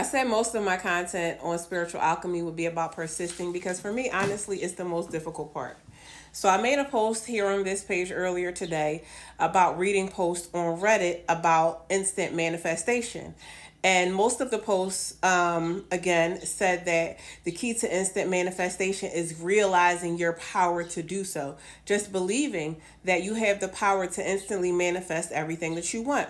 said most of my content on spiritual alchemy would be about persisting because for me, honestly, it's the most difficult part. So I made a post here on this page earlier today about reading posts on Reddit about instant manifestation. And most of the posts, again, said that the key to instant manifestation is realizing your power to do so. Just believing that you have the power to instantly manifest everything that you want.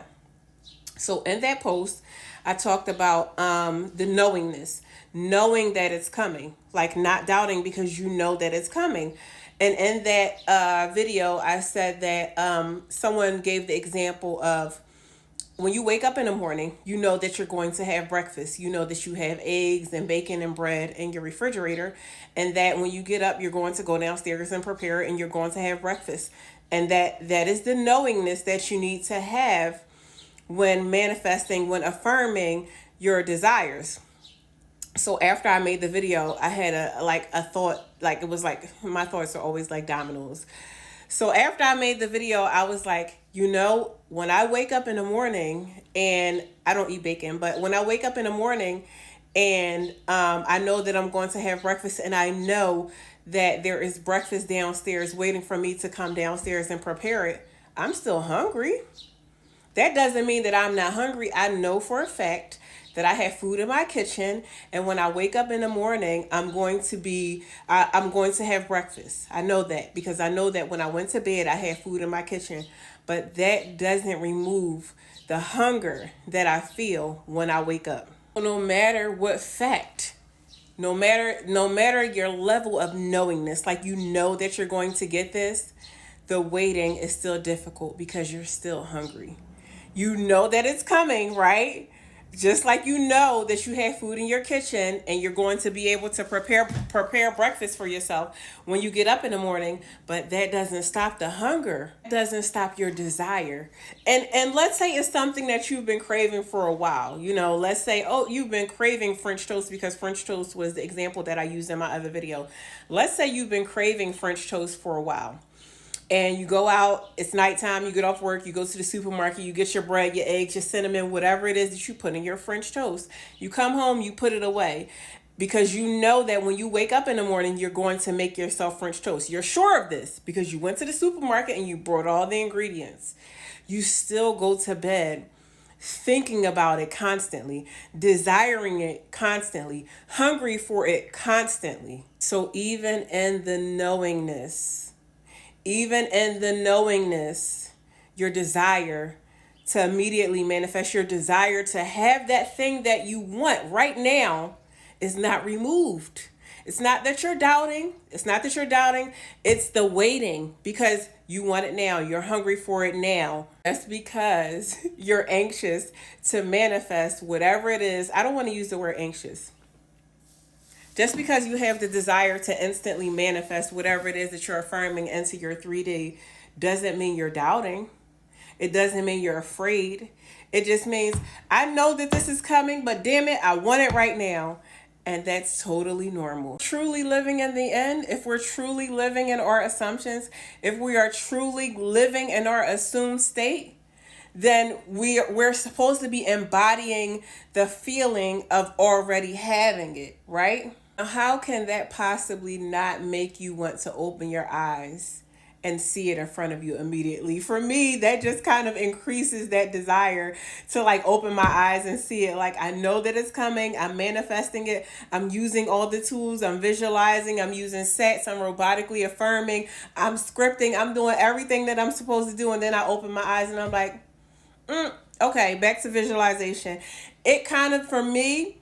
So in that post, I talked about the knowingness, knowing that it's coming, like not doubting because you know that it's coming. And in that video, I said that someone gave the example of when you wake up in the morning, you know that you're going to have breakfast. You know that you have eggs and bacon and bread in your refrigerator. And that when you get up, you're going to go downstairs and prepare it and you're going to have breakfast. And that is the knowingness that you need to have when manifesting, when affirming your desires. So after I made the video, I had a thought, like it was like my thoughts are always like dominoes. So after I made the video, I was like, when I wake up in the morning and I don't eat bacon, but when I wake up in the morning and I know that I'm going to have breakfast and I know that there is breakfast downstairs waiting for me to come downstairs and prepare it, I'm still hungry. That doesn't mean that I'm not hungry. I know for a fact that I have food in my kitchen, and when I wake up in the morning, I'm going to have breakfast. I know that because I know that when I went to bed, I had food in my kitchen, but that doesn't remove the hunger that I feel when I wake up. No matter what fact, no matter your level of knowingness, like you know that you're going to get this, the waiting is still difficult because you're still hungry. You know that it's coming, right? Just like you know that you have food in your kitchen and you're going to be able to prepare breakfast for yourself when you get up in the morning, but that doesn't stop the hunger. It doesn't stop your desire. And let's say it's something that you've been craving for a while. Let's say, you've been craving French toast because French toast was the example that I used in my other video. Let's say you've been craving French toast for a while. And you go out, it's nighttime, you get off work, you go to the supermarket, you get your bread, your eggs, your cinnamon, whatever it is that you put in your French toast. You come home, you put it away because you know that when you wake up in the morning, you're going to make yourself French toast. You're sure of this because you went to the supermarket and you brought all the ingredients. You still go to bed thinking about it constantly, desiring it constantly, hungry for it constantly. So even in the knowingness, your desire to immediately manifest, your desire to have that thing that you want right now is not removed. It's not that you're doubting. It's the waiting because you want it now. You're hungry for it now. That's because you're anxious to manifest whatever it is. I don't want to use the word anxious. Just because you have the desire to instantly manifest whatever it is that you're affirming into your 3D doesn't mean you're doubting. It doesn't mean you're afraid. It just means, I know that this is coming, but damn it, I want it right now. And that's totally normal. Truly living in the end, if we're truly living in our assumptions, if we are truly living in our assumed state, then we're supposed to be embodying the feeling of already having it, right? How can that possibly not make you want to open your eyes and see it in front of you immediately? For me, that just kind of increases that desire to open my eyes and see it. I know that it's coming. I'm manifesting it. I'm using all the tools. I'm visualizing. I'm using sets. I'm robotically affirming. I'm scripting. I'm doing everything that I'm supposed to do. And then I open my eyes and I'm like, okay, back to visualization. It kind of, for me,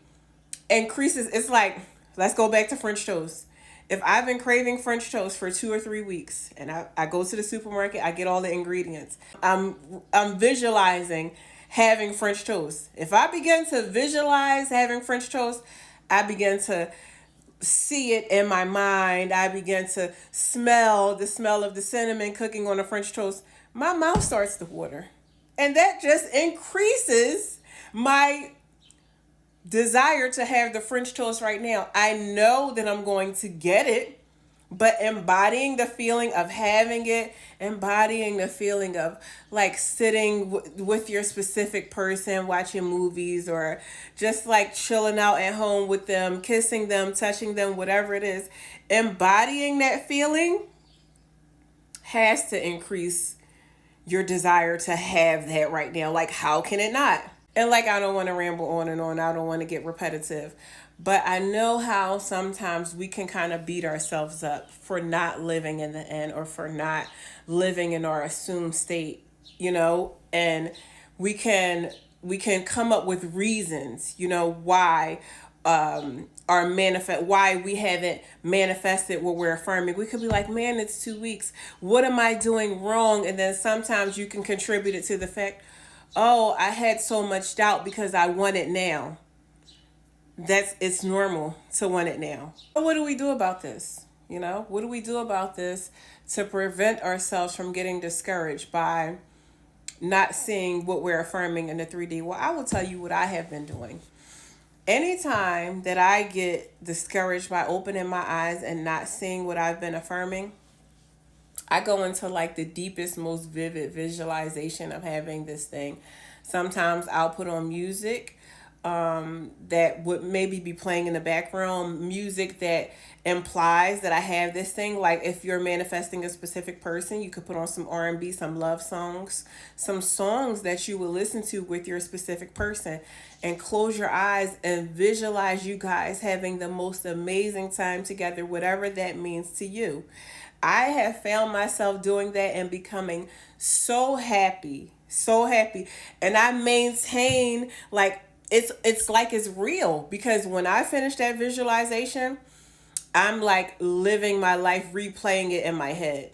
increases. It's like, let's go back to French toast. If I've been craving French toast for 2 or 3 weeks and I go to the supermarket, I get all the ingredients. I'm visualizing having French toast. If I begin to visualize having French toast, I begin to see it in my mind. I begin to smell the smell of the cinnamon cooking on a French toast. My mouth starts to water. And that just increases my desire to have the French toast right now. I know that I'm going to get it, but embodying the feeling of having it, embodying the feeling of like sitting with your specific person, watching movies, or just like chilling out at home with them, kissing them, touching them, whatever it is, embodying that feeling has to increase your desire to have that right now. Like, how can it not? And like, I don't want to ramble on and on. I don't want to get repetitive. But I know how sometimes we can kind of beat ourselves up for not living in the end, or for not living in our assumed state, and we can we can come up with reasons, why why we haven't manifested what we're affirming. We could be like, man, it's 2 weeks. What am I doing wrong? And then sometimes you can contribute it to the fact, oh, I had so much doubt because I want it now. It's normal to want it now. But what do we do about this? What do we do about this to prevent ourselves from getting discouraged by not seeing what we're affirming in the 3D? Well, I will tell you what I have been doing. Anytime that I get discouraged by opening my eyes and not seeing what I've been affirming, I go into like the deepest, most vivid visualization of having this thing. Sometimes I'll put on music that would maybe be playing in the background, music that implies that I have this thing. Like if you're manifesting a specific person, you could put on some R&B, some love songs, some songs that you will listen to with your specific person, and close your eyes and visualize you guys having the most amazing time together, whatever that means to you. I have found myself doing that and becoming so happy, so happy. And I maintain like it's like it's real, because when I finish that visualization, I'm like living my life, replaying it in my head.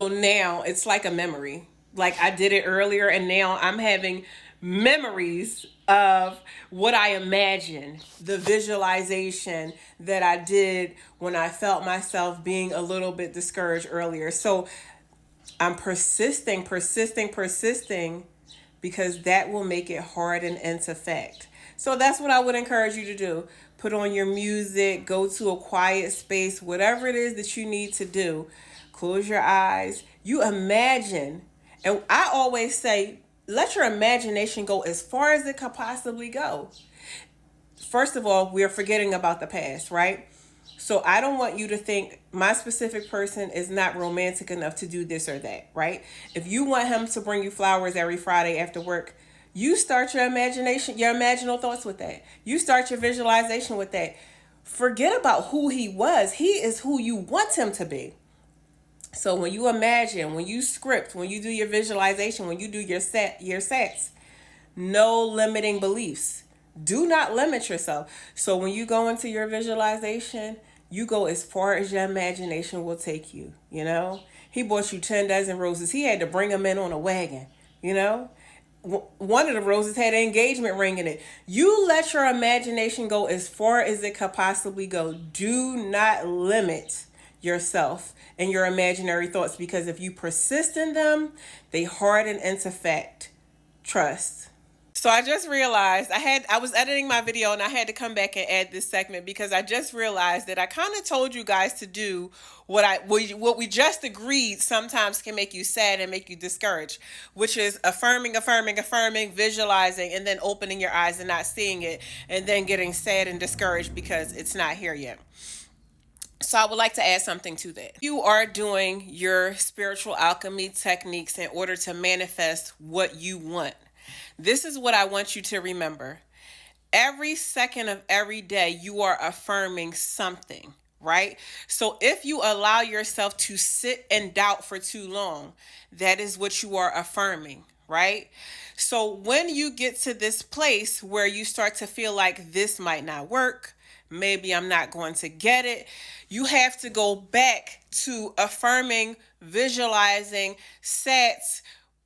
So now it's like a memory. Like I did it earlier, and now I'm having memories of what I imagined, the visualization that I did when I felt myself being a little bit discouraged earlier. So I'm persisting, because that will make it harden into fact. So that's what I would encourage you to do. Put on your music, go to a quiet space, whatever it is that you need to do. Close your eyes. You imagine. And I always say, let your imagination go as far as it could possibly go. First of all, we're forgetting about the past, right? So I don't want you to think my specific person is not romantic enough to do this or that, right? If you want him to bring you flowers every Friday after work, you start your imagination, your imaginal thoughts with that. You start your visualization with that. Forget about who he was. He is who you want him to be. So when you imagine, when you script, when you do your visualization, when you do your sets, no limiting beliefs. Do not limit yourself. So when you go into your visualization, you go as far as your imagination will take you. He bought you 10 dozen roses. He had to bring them in on a wagon. One of the roses had an engagement ring in it. You let your imagination go as far as it could possibly go. Do not limit yourself and your imaginary thoughts, because if you persist in them, they harden into fact. Trust. So I just realized I was editing my video, and I had to come back and add this segment, because I just realized that I kind of told you guys to do what we just agreed sometimes can make you sad and make you discouraged, which is affirming, visualizing, and then opening your eyes and not seeing it, and then getting sad and discouraged because it's not here yet. So I would like to add something to that. You are doing your spiritual alchemy techniques in order to manifest what you want. This is what I want you to remember. Every second of every day, you are affirming something, right? So if you allow yourself to sit in doubt for too long, that is what you are affirming, right? So when you get to this place where you start to feel like this might not work, maybe I'm not going to get it, you have to go back to affirming, visualizing, sets,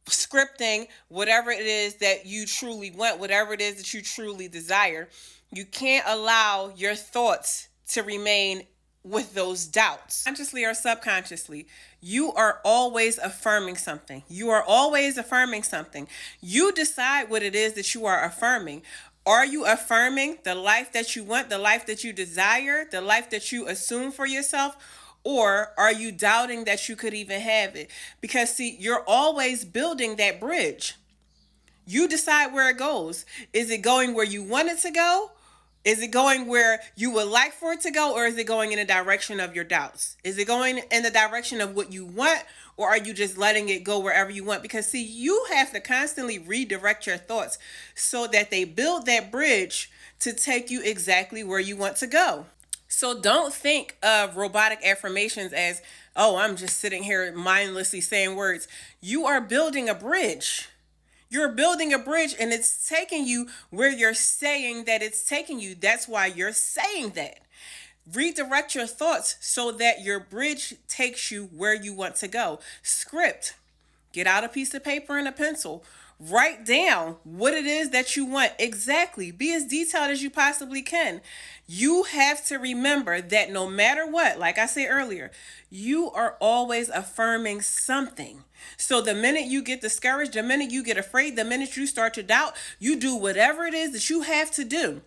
scripting, whatever it is that you truly want, whatever it is that you truly desire. You can't allow your thoughts to remain with those doubts. Consciously or subconsciously, you are always affirming something. You are always affirming something. You decide what it is that you are affirming. Are you affirming the life that you want, the life that you desire, the life that you assume for yourself? Or are you doubting that you could even have it? Because see, you're always building that bridge. You decide where it goes. Is it going where you want it to go? Is it going where you would like for it to go? Or is it going in the direction of your doubts? Is it going in the direction of what you want? Or are you just letting it go wherever you want? Because see, you have to constantly redirect your thoughts so that they build that bridge to take you exactly where you want to go. So don't think of robotic affirmations as, oh, I'm just sitting here mindlessly saying words. You are building a bridge. You're building a bridge and it's taking you where you're saying that it's taking you. That's why you're saying that. Redirect your thoughts so that your bridge takes you where you want to go. Script. Get out a piece of paper and a pencil. Write down what it is that you want exactly. Be as detailed as you possibly can. You have to remember that no matter what, like I said earlier, you are always affirming something. So the minute you get discouraged, the minute you get afraid, the minute you start to doubt, you do whatever it is that you have to do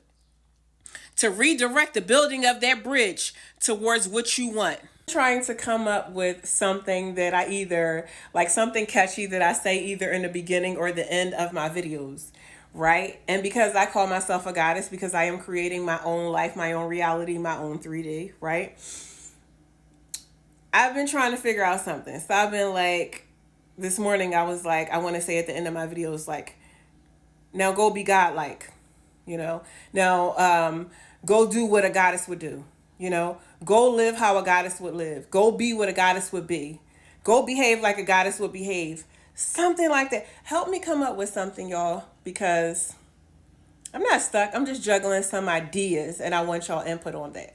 to redirect the building of that bridge towards what you want. Trying to come up with something that I either like, something catchy that I say either in the beginning or the end of my videos, right? And because I call myself a goddess, because I am creating my own life, my own reality, my own 3D, right? I've been trying to figure out something. So I've been like, this morning I was like, I want to say at the end of my videos, like, now go be godlike, now go do what a goddess would do. Go live how a goddess would live. Go be what a goddess would be. Go behave like a goddess would behave. Something like that. Help me come up with something, y'all, because I'm not stuck. I'm just juggling some ideas and I want y'all input on that.